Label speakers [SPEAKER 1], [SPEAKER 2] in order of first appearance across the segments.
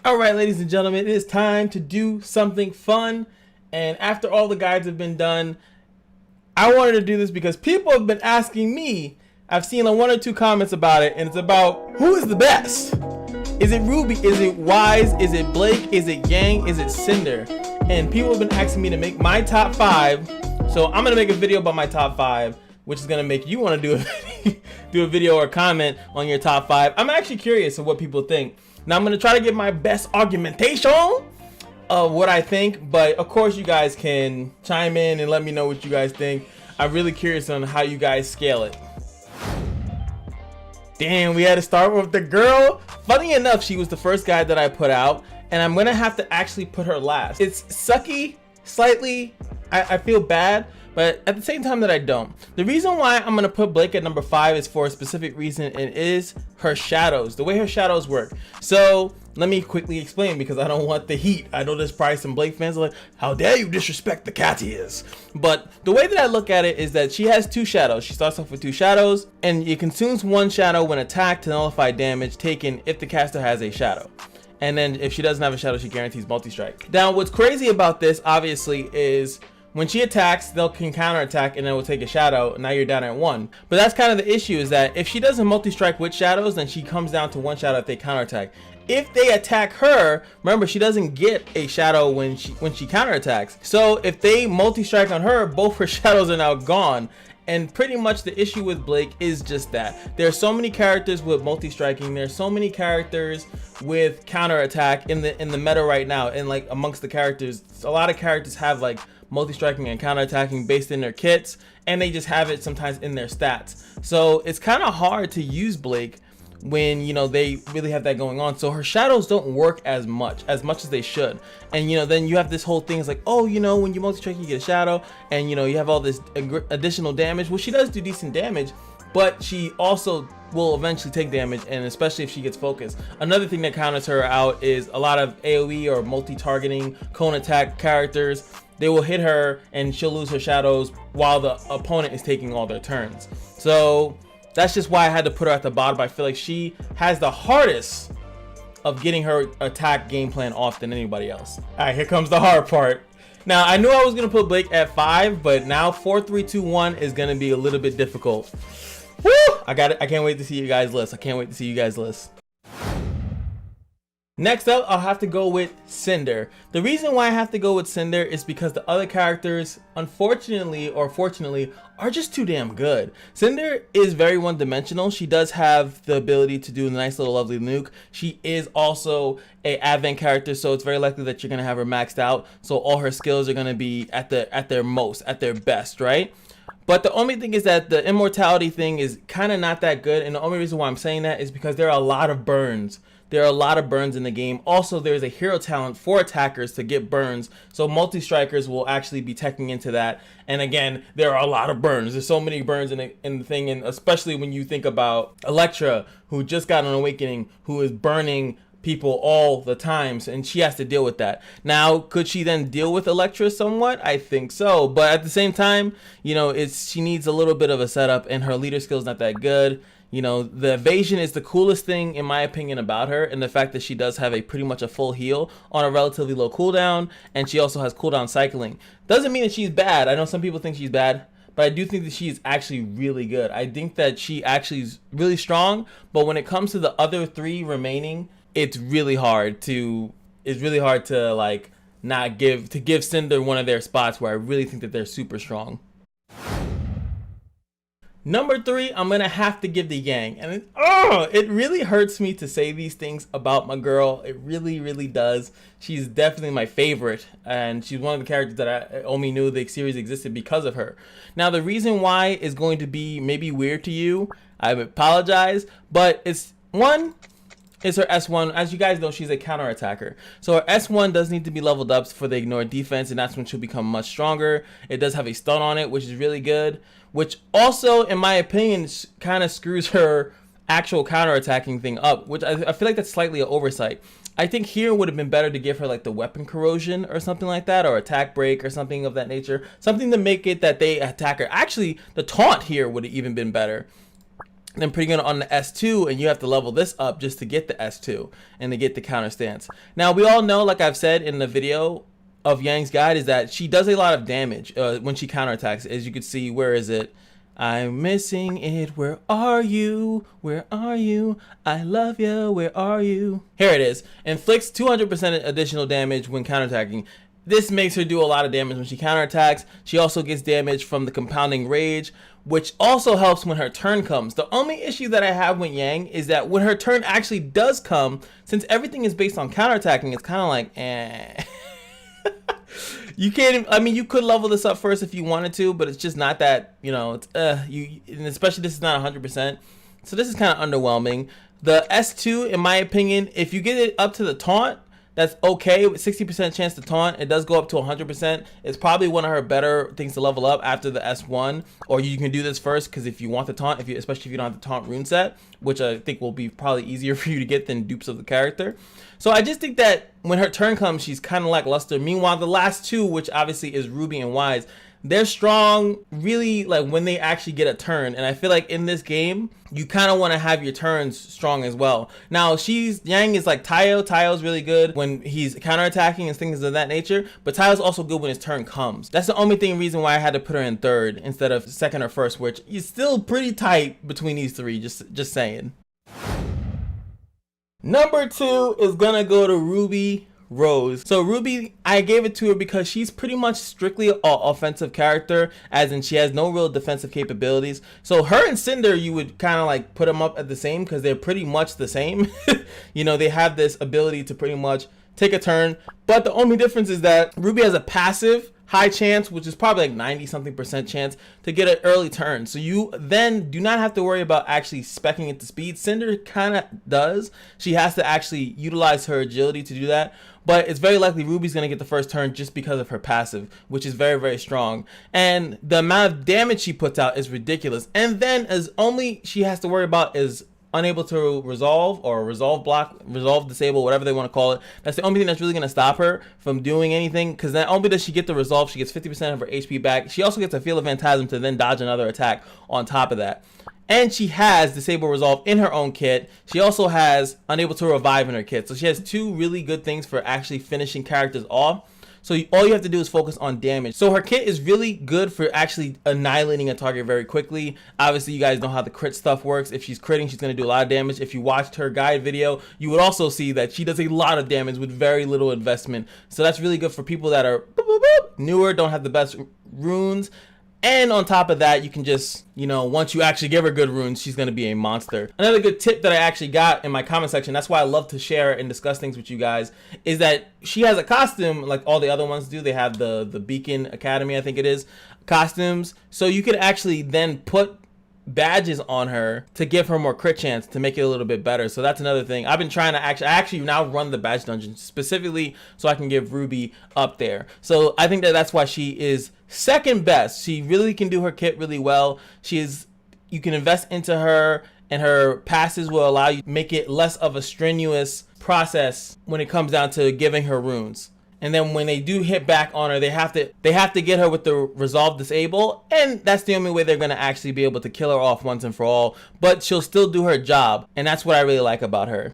[SPEAKER 1] All right, ladies and gentlemen, it is time to do something fun. And after all the guides have been done, I wanted to do this because people have been asking me. I've seen one or two comments about it, and it's about who is the best. Is it Ruby? Is it Wise? Is it Blake? Is it Yang? Is it Cinder? And people have been asking me to make my top 5. So I'm gonna make a video about my top 5, which is gonna make you want to do a video or comment on your top 5. I'm actually curious of what people think. Now I'm gonna try to give my best argumentation of what I think, but of course you guys can chime in and let me know what you guys think. I'm really curious on how you guys scale it. Damn, we had to start with the girl. Funny enough, she was the first guide that I put out, and I'm gonna have to actually put her last. It's sucky, slightly. I feel bad, but at the same time that I don't. The reason why I'm gonna put Blake at number 5 is for a specific reason. It is her shadows, the way her shadows work. So let me quickly explain, because I don't want the heat. I know there's probably some Blake fans are like, how dare you disrespect the Cattiers? But the way that I look at it is that she has 2 shadows. She starts off with 2 shadows, and it consumes 1 shadow when attacked to nullify damage taken if the caster has a shadow. And then if she doesn't have a shadow, she guarantees multi-strike. Now what's crazy about this obviously is when she attacks, they'll can counterattack and then will take a shadow. Now you're down at 1. But that's kind of the issue, is that if she doesn't multi-strike with shadows, then she comes down to 1 shadow if they counterattack. If they attack her, remember, she doesn't get a shadow when she counterattacks. So if they multi-strike on her, both her shadows are now gone. And pretty much the issue with Blake is just that. There's so many characters with multi-striking. There's so many characters with counterattack in the meta right now. And like amongst the characters, a lot of characters have like multi-striking and counterattacking based in their kits, and they just have it sometimes in their stats. So it's kind of hard to use Blake when, you know, they really have that going on. So her shadows don't work as much as they should. And, you know, then you have this whole thing, it's like, oh, you know, when you multi-strike you get a shadow, and, you know, you have all this additional damage. Well, she does do decent damage, but she also will eventually take damage, and especially if she gets focused. Another thing that counters her out is a lot of AoE or multi-targeting cone attack characters. They will hit her and she'll lose her shadows while the opponent is taking all their turns. So that's just why I had to put her at the bottom. I feel like she has the hardest of getting her attack game plan off than anybody else. All right, here comes the hard part. Now, I knew I was gonna put Blake at 5, but now 4, 3, 2, 1 is gonna be a little bit difficult. Woo! I got it. I can't wait to see you guys' list. I can't wait to see you guys' list. Next up, I'll have to go with Cinder. The reason why I have to go with Cinder is because the other characters, unfortunately or fortunately, are just too damn good. Cinder is very one-dimensional. She does have the ability to do a nice little lovely nuke. She is also a advent character, so it's very likely that you're gonna have her maxed out. So all her skills are gonna be at their best, right? But the only thing is that the immortality thing is kind of not that good, and the only reason why I'm saying that is because there are a lot of burns. There are a lot of burns in the game. Also, there's a hero talent for attackers to get burns, so multi-strikers will actually be teching into that. And again, there are a lot of burns. There's so many burns in the thing, and especially when you think about Electra, who just got an awakening, who is burning people all the times, and she has to deal with that. Now, could she then deal with Electra somewhat? I think so, but at the same time, you know, she needs a little bit of a setup, and her leader skill is not that good. You know, the evasion is the coolest thing in my opinion about her, and the fact that she does have a pretty much a full heal on a relatively low cooldown, and she also has cooldown cycling. Doesn't mean that she's bad. I know some people think she's bad, but I do think that she is actually really good. I think that she actually is really strong, but when it comes to the other 3 remaining, it's really hard to like not give Cinder one of their spots where I really think that they're super strong. Number 3, I'm gonna have to give the Yang, and it really hurts me to say these things about my girl. It really, really does. She's definitely my favorite, and she's one of the characters that I only knew the series existed because of her. Now, the reason why is going to be maybe weird to you. I apologize, but it's one. Is her S1. As you guys know, she's a counter attacker. So her S1 does need to be leveled up for the ignore defense, and that's when she'll become much stronger. It does have a stun on it, which is really good, which also, in my opinion, kind of screws her actual counter attacking thing up, which I feel like that's slightly an oversight. I think here would have been better to give her like the weapon corrosion or something like that, or attack break or something of that nature. Something to make it that they attack her. Actually, the taunt here would have even been better. then putting it on the S2, and you have to level this up just to get the S2 and to get the counter stance. Now we all know, like I've said in the video of Yang's guide, is that she does a lot of damage when she counterattacks. As you can see, where is it? I'm missing it. Where are you? Where are you? I love you. Where are you? Here it is. Inflicts 200% additional damage when counterattacking. This makes her do a lot of damage when she counterattacks. She also gets damage from the compounding rage, which also helps when her turn comes. The only issue that I have with Yang is that when her turn actually does come, since everything is based on counterattacking, it's kind of like, eh. You can't, I mean, you could level this up first if you wanted to, but it's just not that, you know, it's, and especially this is not 100%. So this is kind of underwhelming. The S2, in my opinion, if you get it up to the taunt, that's okay. With 60% chance to taunt, it does go up to 100%. It's probably one of her better things to level up after the S1, or you can do this first, because if you want the taunt, especially if you don't have the taunt rune set, which I think will be probably easier for you to get than dupes of the character. So I just think that when her turn comes, she's kind of lackluster. Meanwhile, the last two, which obviously is Ruby and Wise, they're strong really like when they actually get a turn, and I feel like in this game you kind of want to have your turns strong as well. Now Yang is like Tayo's really good when he's counterattacking and things of that nature, but Tayo's also good when his turn comes. That's the only reason why I had to put her in third instead of second or first, which is still pretty tight between these three, just saying. Number 2 is gonna go to Ruby Rose. So Ruby, I gave it to her because she's pretty much strictly an offensive character, as in she has no real defensive capabilities. So her and Cinder, you would kind of like put them up at the same, because they're pretty much the same. You know, they have this ability to pretty much take a turn, but the only difference is that Ruby has a passive high chance, which is probably like 90-something% chance to get an early turn. So you then do not have to worry about actually speccing it to speed. Cinder kind of does. She has to actually utilize her agility to do that. But it's very likely Ruby's going to get the first turn just because of her passive, which is very, very strong. And the amount of damage she puts out is ridiculous. And then as only she has to worry about is unable to resolve or resolve block, resolve disable, whatever they want to call it. That's the only thing that's really going to stop her from doing anything, because not only does she get the resolve, she gets 50% of her HP back. She also gets a Field of Phantasm to then dodge another attack on top of that. And she has Disable Resolve in her own kit. She also has Unable to Revive in her kit. So she has two really good things for actually finishing characters off. So all you have to do is focus on damage. So her kit is really good for actually annihilating a target very quickly. Obviously, you guys know how the crit stuff works. If she's critting, she's going to do a lot of damage. If you watched her guide video, you would also see that she does a lot of damage with very little investment. So that's really good for people that are newer, don't have the best runes. And on top of that, you can just, you know, once you actually give her good runes, she's going to be a monster. Another good tip that I actually got in my comment section, that's why I love to share and discuss things with you guys, is that she has a costume like all the other ones do. They have the Beacon Academy, I think it is, costumes. So you could actually then put badges on her to give her more crit chance to make it a little bit better. So that's another thing. I've been trying to actually now run the badge dungeon specifically so I can give Ruby up there. So I think that that's why she is second best. She really can do her kit really well. You can invest into her, and her passes will allow you to make it less of a strenuous process when it comes down to giving her runes. And then when they do hit back on her, they have to get her with the Resolve Disable, and that's the only way they're gonna actually be able to kill her off once and for all. But she'll still do her job, and that's what I really like about her.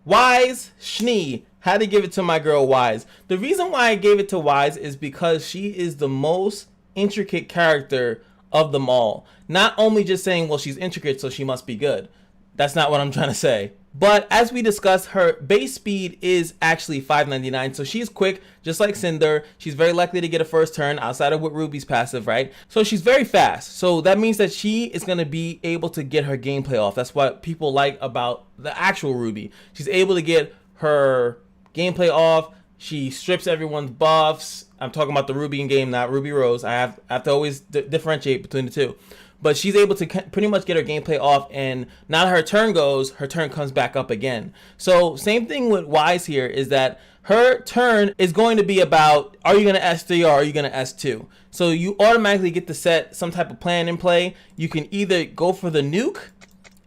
[SPEAKER 1] Wise Schnee. Had to give it to my girl Wise. The reason why I gave it to Wise is because she is the most intricate character of them all. Not only just saying, well, she's intricate, so she must be good. That's not what I'm trying to say. But as we discussed, her base speed is actually 599, so she's quick, just like Cinder. She's very likely to get a first turn outside of what Ruby's passive, right? So she's very fast. So that means that she is going to be able to get her gameplay off. That's what people like about the actual Ruby. She's able to get her gameplay off. She strips everyone's buffs. I'm talking about the Ruby in game, not Ruby Rose. I have to always differentiate between the two. But she's able to pretty much get her gameplay off, and now that her turn goes, her turn comes back up again. So same thing with Wise here, is that her turn is going to be about, are you going to S3 or are you going to S2? So you automatically get to set some type of plan in play. You can either go for the nuke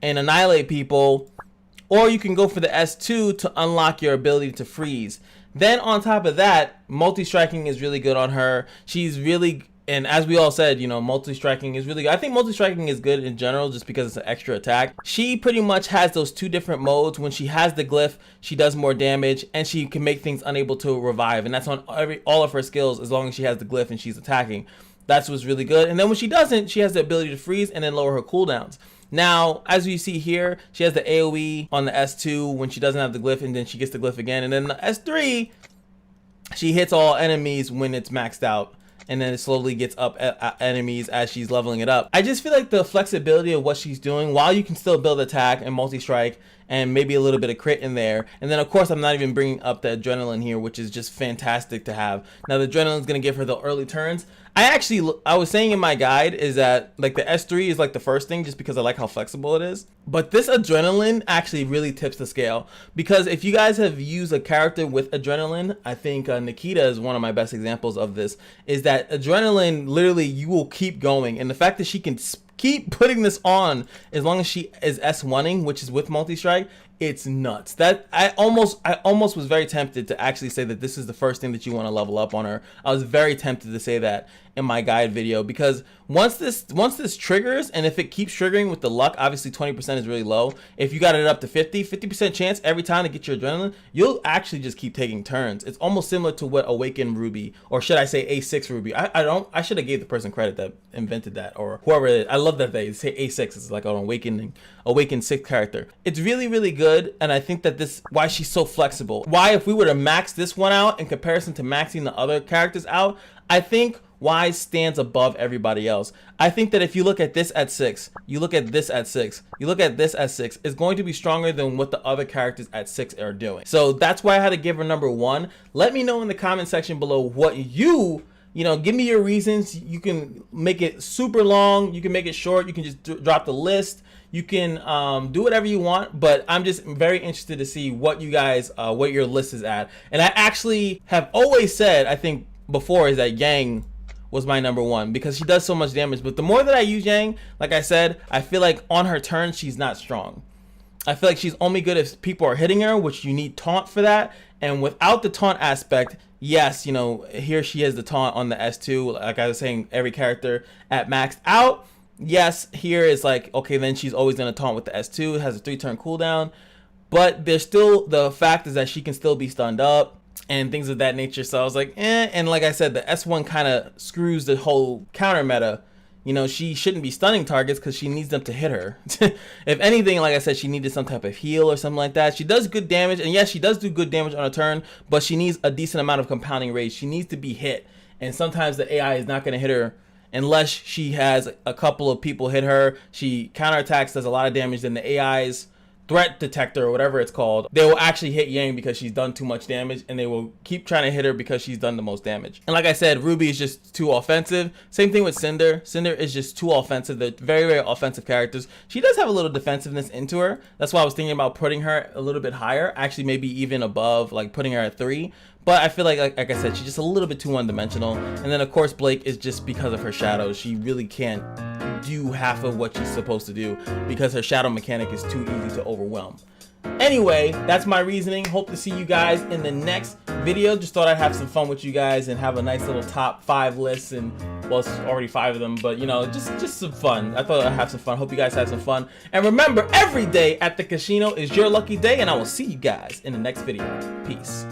[SPEAKER 1] and annihilate people, or you can go for the S2 to unlock your ability to freeze. Then on top of that, multi-striking is really good on her. She's really And as we all said, you know, multi-striking is really good. I think multi-striking is good in general just because it's an extra attack. She pretty much has those two different modes. When she has the glyph, she does more damage, and she can make things unable to revive. And that's on all of her skills as long as she has the glyph and she's attacking. That's what's really good. And then when she doesn't, she has the ability to freeze and then lower her cooldowns. Now, as you see here, she has the AoE on the S2 when she doesn't have the glyph, and then she gets the glyph again. And then the S3, she hits all enemies when it's maxed out, and then it slowly gets up enemies as she's leveling it up. I just feel like the flexibility of what she's doing, while you can still build attack and multi-strike and maybe a little bit of crit in there. And then of course I'm not even bringing up the adrenaline here, which is just fantastic to have. Now the adrenaline is going to give her the early turns. I was saying in my guide is that like the S3 is like the first thing just because I like how flexible it is. But this adrenaline actually really tips the scale, because if you guys have used a character with adrenaline, I think Nikita is one of my best examples of this, is that adrenaline literally you will keep going. And the fact that she can keep putting this on as long as she is S1ing, which is with multi-strike, it's nuts. That I almost was very tempted to actually say that this is the first thing that you want to level up on her. I was very tempted to say that in my guide video, because once this triggers, and if it keeps triggering with the luck, obviously 20% is really low. If you got it up to 50% chance every time to get your adrenaline, you'll actually just keep taking turns. It's almost similar to what Awakened RWBY, or should I say A6 RWBY. I should have gave the person credit that invented that, or whoever it is. I love that they say A6. It's like an awakened 6th character. It's really, really good, and I think that this why she's so flexible. Why, if we were to max this one out in comparison to maxing the other characters out, I think Y stands above everybody else. I think that if you look at this at 6, you look at this at 6, you look at this at 6, it's going to be stronger than what the other characters at 6 are doing. So that's why I had to give her number 1. Let me know in the comment section below what you know, give me your reasons. You can make it super long, you can make it short, you can just drop the list, you can do whatever you want, but I'm just very interested to see what you guys, what your list is at. And I actually have always said, I think before, is that Yang was my number 1 because she does so much damage. But the more that I use Yang, like I said, I feel like on her turn she's not strong. I feel like she's only good if people are hitting her, which you need taunt for that. And without the taunt aspect, yes, you know, here she has the taunt on the S2, like I was saying, every character at maxed out. Yes, here is like, okay, then she's always gonna taunt with the S2. It has a 3-turn cooldown, but there's still, the fact is that she can still be stunned up and things of that nature. So I was like, and like I said, the S1 kind of screws the whole counter meta. You know, she shouldn't be stunning targets because she needs them to hit her. If anything, like I said, she needed some type of heal or something like that. She does good damage, and yes, she does do good damage on a turn, but she needs a decent amount of compounding rage. She needs to be hit, and sometimes the AI is not going to hit her unless she has a couple of people hit her. She counterattacks, does a lot of damage, then the AI's threat detector, or whatever it's called, they will actually hit Yang because she's done too much damage, and they will keep trying to hit her because she's done the most damage. And like I said, RWBY is just too offensive. Same thing with Cinder. Cinder is just too offensive. They're very, very offensive characters. She does have a little defensiveness into her. That's why I was thinking about putting her a little bit higher, actually maybe even above, like putting her at 3. But I feel like I said, she's just a little bit too one-dimensional. And then of course Blake is just because of her shadows. She really can't do half of what she's supposed to do because her shadow mechanic is too easy to overwhelm. Anyway, that's my reasoning. Hope to see you guys in the next video. Just thought I'd have some fun with you guys and have a nice little top 5 list. And well, it's already 5 of them, but you know, just some fun. I thought I'd have some fun. Hope you guys have some fun. And remember, every day at the casino is your lucky day, and I will see you guys in the next video. Peace.